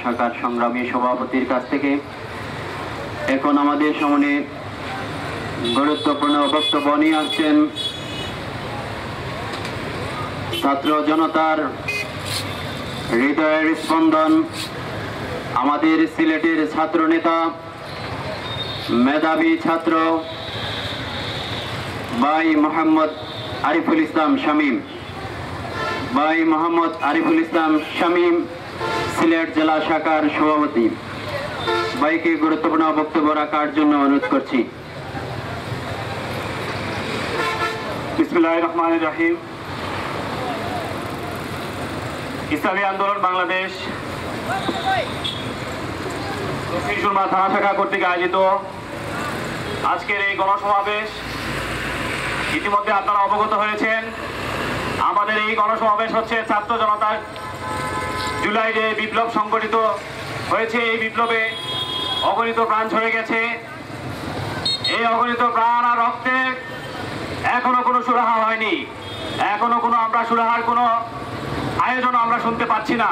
শাখার সংগ্রামী সভাপতির কাছ থেকে এখন আমাদের সামনে গুরুত্বপূর্ণ বক্তব্য নিয়ে আসছেন ছাত্র জনতার হৃদয়ের স্পন্দন, আমাদের সিলেটের ছাত্র নেতা, মেধাবী ছাত্র ভাই মোহাম্মদ আরিফুল ইসলাম শামীম। ভাই মোহাম্মদ আরিফুল ইসলাম শামীম সিলেট জেলা শাখার সভাপতি। ভাইকে গুরুত্বপূর্ণ বক্তব্য রাখার জন্য অনুরোধ করছি। বিসমিল্লাহির রহমানির রহিম। ইসলামী আন্দোলন বাংলাদেশ দক্ষিণ সুরমা থানা শাখা কর্তৃক আয়োজিত আজকের এই গণসমাবেশ, ইতিমধ্যে আপনারা অবগত হয়েছেন, আমাদের এই গণসমাবেশ হচ্ছে ছাত্র জনতার জুলাই যে বিপ্লব সংগঠিত হয়েছে, এই বিপ্লবে অগণিত প্রাণ ঝরে গেছে। এই অগণিত প্রাণ আর রক্তে এখনো কোনো সুরাহা হয়নি, এখনো কোনো আমরা সুরাহার কোনো আয়োজন আমরা শুনতে পাচ্ছি না।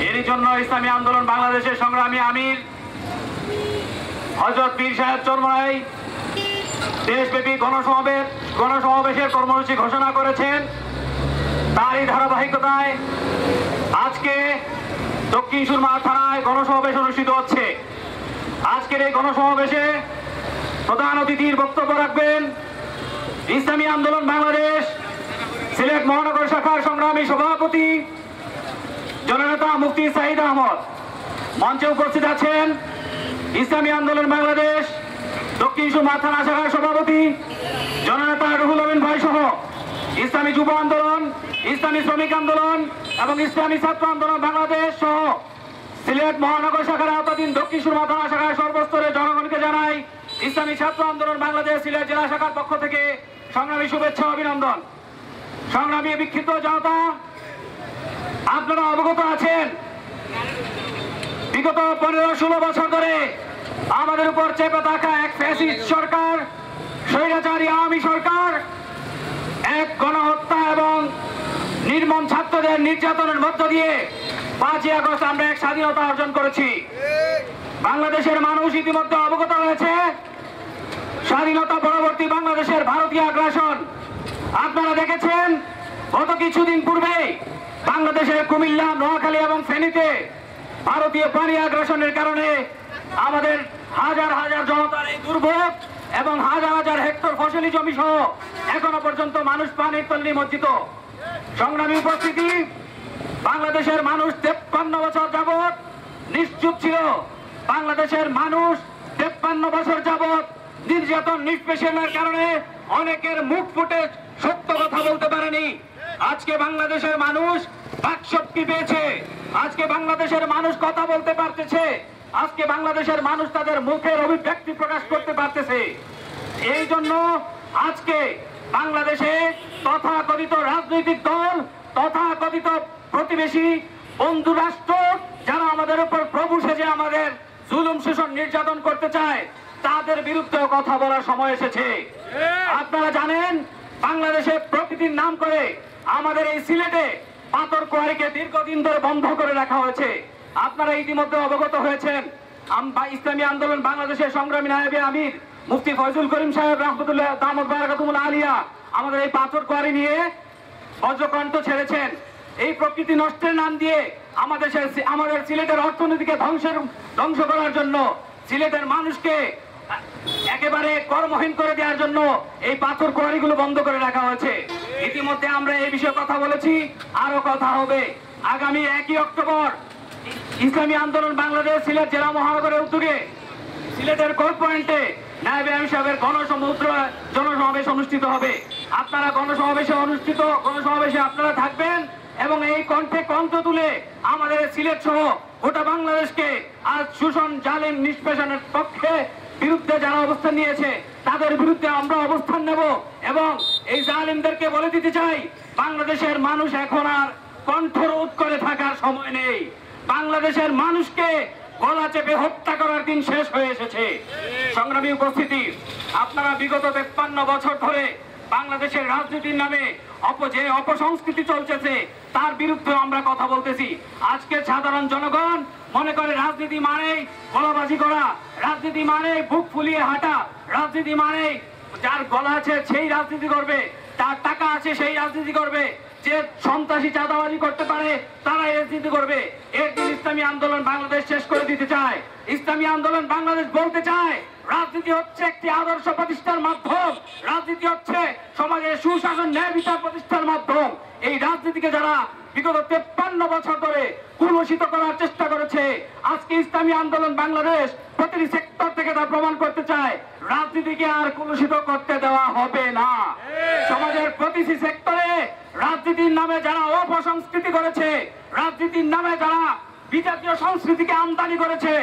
এরই জন্য ইসলামী আন্দোলন বাংলাদেশের সংগ্রামী আমির হযরত পীর সাহেব চরমনাই দেশব্যাপী গণসমাবেশের কর্মসূচি ঘোষণা করেছেন। তারই ধারাবাহিকতায় আজকে দক্ষিণ সুরমা থানায় গণসমাবেশ অনুষ্ঠিত হচ্ছে। আজকের এই গণসমাবেশে প্রধান অতিথির বক্তব্য রাখবেন ইসলামী আন্দোলন বাংলাদেশ সিলেট মহানগর শাখার সংগ্রামী সভাপতি জননেতা মুফতি সাঈদ আহমদ। মঞ্চে উপস্থিত আছেন ইসলামী আন্দোলন বাংলাদেশ দক্ষিণ সুরমা থানা শাখার সভাপতি জননেতা রুহুল আমিন ভাই সহ ইসলামী যুব আন্দোলন, ইসলামী শ্রমিক আন্দোলন এবং ইসলামী ছাত্র আন্দোলন বাংলাদেশ সহ সিলেট মহানগর শাখার আওতাধীন দক্ষিণ সুরমা থানা শাখার সর্বস্তরের জনগণকে জানাই ইসলামী ছাত্র আন্দোলন বাংলাদেশ সিলেট জেলা শাখার পক্ষ থেকে সংগ্রামী শুভেচ্ছা অভিনন্দন। সংগ্রামী বিক্ষিপ্ত জনতা, আপনারা অবগত আছেন বিগত 15-16 বছর ধরে আমাদের উপর চেপে থাকা এক ফ্যাসিস্ট সরকার, স্বৈরাচারী আওয়ামী সরকার এক গণহত্যা এবং নির্মম ছাত্রদের নির্যাতনের মধ্য দিয়ে 5ই আগস্ট আমরা এক স্বাধীনতা অর্জন করেছি। বাংলাদেশের মানুষ ইতিমধ্যে অবগত হয়েছে স্বাধীনতা পরবর্তী বাংলাদেশের ভারতীয় আগ্রাসন। আপনারা দেখেছেন গত কিছুদিন পূর্বে বাংলাদেশের কুমিল্লা, নোয়াখালী এবং ফেনীতে ভারতীয় পানি আগ্রাসনের কারণে আমাদের হাজার হাজার জনতার এই দুর্ভোগ এবং হাজার হাজার হেক্টর ফসলি জমি সহ এখনো পর্যন্ত মানুষ পানির তলে নিমজ্জিত। সংগ্রামী উপস্থিতি, বাংলাদেশের মানুষ 53 বছর যাবৎ নিশ্চুপ ছিল। বাংলাদেশের মানুষ 53 বছর যাবৎ নির্যাতন নিষ্পেষণের কারণে অনেকের মুখ ফুটে সত্য কথা বলতে পারেনি। আজকে বাংলাদেশের মানুষ বাকশক্তি পেয়েছে, আজকে বাংলাদেশের মানুষ কথা বলতে পারতেছে, আজকে বাংলাদেশের মানুষ তাদের মুখের অভিব্যক্তি প্রকাশ করতে পারতেছে। এই জন্য আজকে বাংলাদেশে তথাকথিত রাজনৈতিক দল, তথাকথিত প্রতিবেশী বন্ধু রাষ্ট্র যারা আমাদের উপর প্রভু সেজে আমাদের জুলুম শোষণ নির্যাতন করতে চায়, তাদের বিরুদ্ধে কথা বলার সময় এসেছে। আপনারা জানেন বাংলাদেশে প্রকৃতির নাম করে আমাদের এই সিলেটে পাথর কোয়ারিকে দীর্ঘদিন ধরে বন্ধ করে রাখা হয়েছে। আপনারা ইতিমধ্যে অবগত হয়েছেন ইসলামী আন্দোলন বাংলাদেশের সংগ্রামী নায়েবে আমির মুফতি ফয়জুল করিম সাহেব রহমতুল্লাহ দামত বারাকাতুহুল আলিয়া আমাদের এই পাথর কোয়ারি নিয়ে বজ্রকণ্ঠ ছেড়েছেন। এই প্রকৃতি নষ্টের নাম দিয়ে আমাদের সিলেটের অর্থনীতিকে ধ্বংস করার জন্য, সিলেটের মানুষকে একেবারে কর্মহীন করে দেওয়ার জন্য এই পাথর কোয়ারিগুলো বন্ধ করে রাখা হয়েছে। ইতিমধ্যে আমরা এই বিষয়ে কথা বলেছি, আরো কথা হবে। আগামী 1 অক্টোবর ইসলামী আন্দোলন বাংলাদেশ সিলেট জেলা মহানগরের উদ্যোগে সিলেটের কোর্ট পয়েন্টে নায়েবে আমির সাহেবের জনসমাবেশ অনুষ্ঠিত হবে। আপনারা গণসমাবেশে আপনারা থাকবেন এবং এই কণ্ঠে কণ্ঠ তুলে আমাদের সিলেট সহ গোটা বাংলাদেশকে আজ শোষণ জালিম নিষ্পেষণের পক্ষে বিরুদ্ধে যারা অবস্থান নিয়েছে তাদের বিরুদ্ধে আমরা অবস্থান নেব এবং এই জালিমদেরকে বলে দিতে চাই বাংলাদেশের মানুষ এখন আর কণ্ঠরোধ করে থাকার সময় নেই। বাংলাদেশের মানুষকে গলা চেপে হত্যা করার দিন শেষ হয়ে এসেছে। সংগ্রামী উপস্থিতি, আপনারা বিগত 53 বছর ধরে বাংলাদেশের রাজনীতির নামে যে অপসংস্কৃতি চলছে তার বিরুদ্ধে আমরা কথা বলতেছি। আজকে সাধারণ জনগণ মনে করে রাজনীতি মানে গলাবাজি করা, রাজনীতি মানে বুক ফুলিয়ে হাঁটা, রাজনীতি মানে যার গলা আছে সেই রাজনীতি করবে, তার টাকা আছে সেই রাজনীতি করবে, যে সন্ত্রাসী চাঁদাবাজি করতে পারে তারাই রাজনীতি করবে। এর দিন ইসলামী আন্দোলন বাংলাদেশ শেষ করে দিতে চায়। ইসলামী আন্দোলন বাংলাদেশ বলতে চায় রাজনীতি হচ্ছে একটি আদর্শ প্রতিষ্ঠার মাধ্যম, রাজনীতি হচ্ছে সমাজের সুশাসন ন্যায় বিচার প্রতিষ্ঠার মাধ্যম। এই রাজনীতিকে যারা বিগত 53 বছর ধরে কুলুষিত করার চেষ্টা করেছে, আজকে ইসলামী আন্দোলন বাংলাদেশ প্রতিটি সেক্টর থেকে তা প্রমাণ করতে চায় রাজনীতিকে আর কুলুষিত করতে দেওয়া হবে না। সমাজের প্রতিটি সেক্টরে রাজনীতির নামে যারা অপসংস্কৃতি করেছে, রাজনীতির নামে যারা বিজাতীয় সংস্কৃতিকে আমদানি করেছে,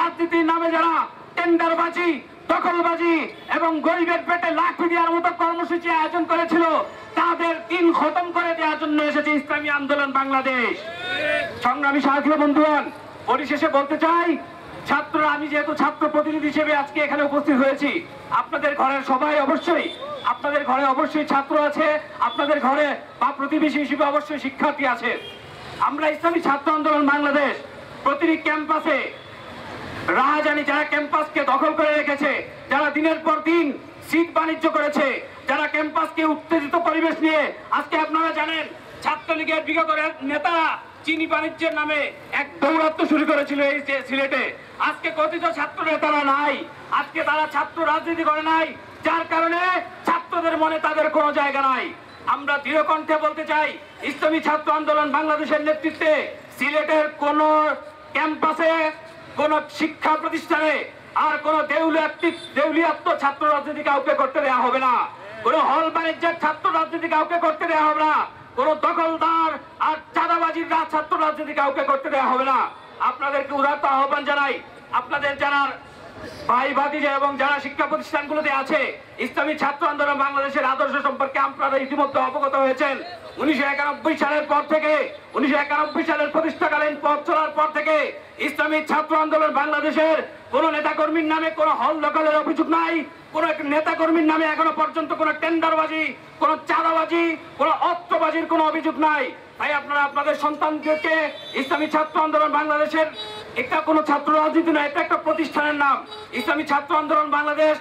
রাজনীতির নামে যারা টেন্ডারবাজি, দখলবাজি এবং গরিবের পেটে লাঠি দেওয়ার মতো কর্মসূচি আয়োজন করেছিল, তাদের দিন খতম করে দেওয়ার জন্য এসেছে ইসলামী আন্দোলন বাংলাদেশ। সংগ্রামী সাথী বন্ধুগণ, পরিশেষে বলতে চাই, ছাত্ররা, আমি যেহেতু ছাত্র প্রতিনিধি হিসেবে আজকে এখানে উপস্থিত হয়েছি, আপনাদের ঘরের সবাই অবশ্যই, আপনাদের ঘরে অবশ্যই ছাত্র আছে, আপনাদের ঘরে বা প্রতিবেশী হিসেবে অবশ্যই শিক্ষার্থী আছে। আমরা ইসলামী ছাত্র আন্দোলন বাংলাদেশ প্রতিটি ক্যাম্পাসে রাহাজানি, যারা ক্যাম্পাসকে দখল করে রেখেছে, যারা দিনের পর দিন সিট বাণিজ্য করেছে, যারা ক্যাম্পাসকে উত্তেজিত পরিবেশ নিয়ে, আজকে আপনারা জানেন ছাত্রলীগের বিগত নেতারা চিনি বাণিজ্যের নামে এক দৌরাত্ম্য শুরু করেছিল এই সিলেটে। আজকে কথিত ছাত্র নেতারা নাই, আজকে তারা ছাত্র রাজনীতি করে নাই, যার কারণে ছাত্রদের মনে তাদের কোনো জায়গা নাই। আমরা দৃঢ় কণ্ঠে বলতে চাই, ইসলামী ছাত্র আন্দোলন বাংলাদেশের নেতৃত্বে সিলেটের কোন ক্যাম্পাসে, কোন শিক্ষা প্রতিষ্ঠানে আর কোন দেউলিয়াত্ম ছাত্র রাজনীতি কাউকে করতে দেওয়া হবে না, কোন হল বাণিজ্যের ছাত্র রাজনীতি কাউকে করতে দেওয়া হবে না, কোন দখলদার আর চাঁদাবাজির ছাত্র রাজনীতি কাউকে করতে দেওয়া হবে না। আপনাদেরকে উদাত্ত আহ্বান জানাই, আপনাদের যারা ভাই ভাতিজা এবং যারা শিক্ষা প্রতিষ্ঠানগুলোতে আছে, ইসলামী ছাত্র আন্দোলন বাংলাদেশের আদর্শ সম্পর্কে আপনারা ইতিমধ্যে অবগত হয়েছেন। 1991 সালের পর থেকে, 1991 সালের প্রতিষ্ঠাকালীন পথ চলার পর থেকে ইসলামী ছাত্র আন্দোলন বাংলাদেশের কোন নেতাকর্মীর নামে কোন হল দখলের অভিযোগ নাই, কোন নেতাকর্মীর নামে এখনো পর্যন্ত কোন টেন্ডারবাজি, কোন চাঁদাবাজি, কোন অস্ত্রবাজির কোন অভিযোগ নাই। তাই আপনারা আপনাদের সন্তানদেরকে ইসলামী ছাত্র আন্দোলন বাংলাদেশের, একটা কোনো ছাত্র রাজনীতি নয়, এটা একটা প্রতিষ্ঠানের নাম। ইসলামী ছাত্র আন্দোলন Bangladesh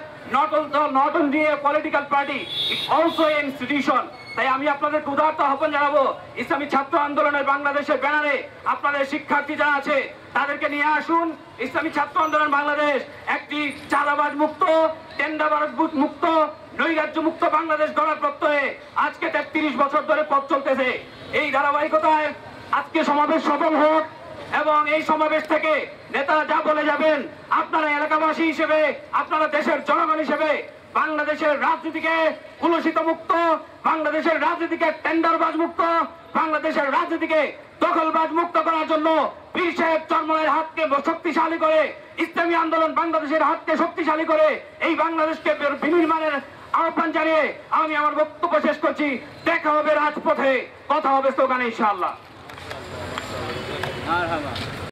not only a political party, it's also an institution. তাই আমি আপনাদেরকে উদারত আহ্বান জানাবো, ইসলামী ছাত্র আন্দোলনের বাংলাদেশের ব্যানারে আপনাদের শিক্ষার্থী যারা আছে তাদেরকে নিয়ে আসুন। ইসলামী ছাত্র আন্দোলন বাংলাদেশ একটি চাঁদাবাজ মুক্ত, টেন্ডারবাজ মুক্ত, নৈরাজ্য মুক্ত বাংলাদেশ গড়ার প্রত্যয়ে আজকে 33 বছর ধরে পথ চলতেছে। এই ধারাবাহিকতায় আজকে সমাবেশ সফল হোক এবং এই সমাবেশ থেকে নেতারা যা বলে যাবেন, আপনারা এলাকাবাসী হিসেবে, আপনারা দেশের জনগণ হিসেবে বাংলাদেশের রাজনীতিকে কুলুষিত মুক্ত, বাংলাদেশের রাজনীতিকে টেন্ডারবাজ মুক্ত, বাংলাদেশের রাজনীতিকে দখলবাজ মুক্ত করার জন্য পীর সাহেব চরমনায়ের হাতকে শক্তিশালী করে, ইসলামী আন্দোলন বাংলাদেশের হাতকে শক্তিশালী করে এই বাংলাদেশকে বিনির্মাণের আহ্বান জানিয়ে আমি আমার বক্তব্য শেষ করছি। দেখা হবে রাজপথে, কথা হবে স্লোগানে ইনশাআল্লাহ।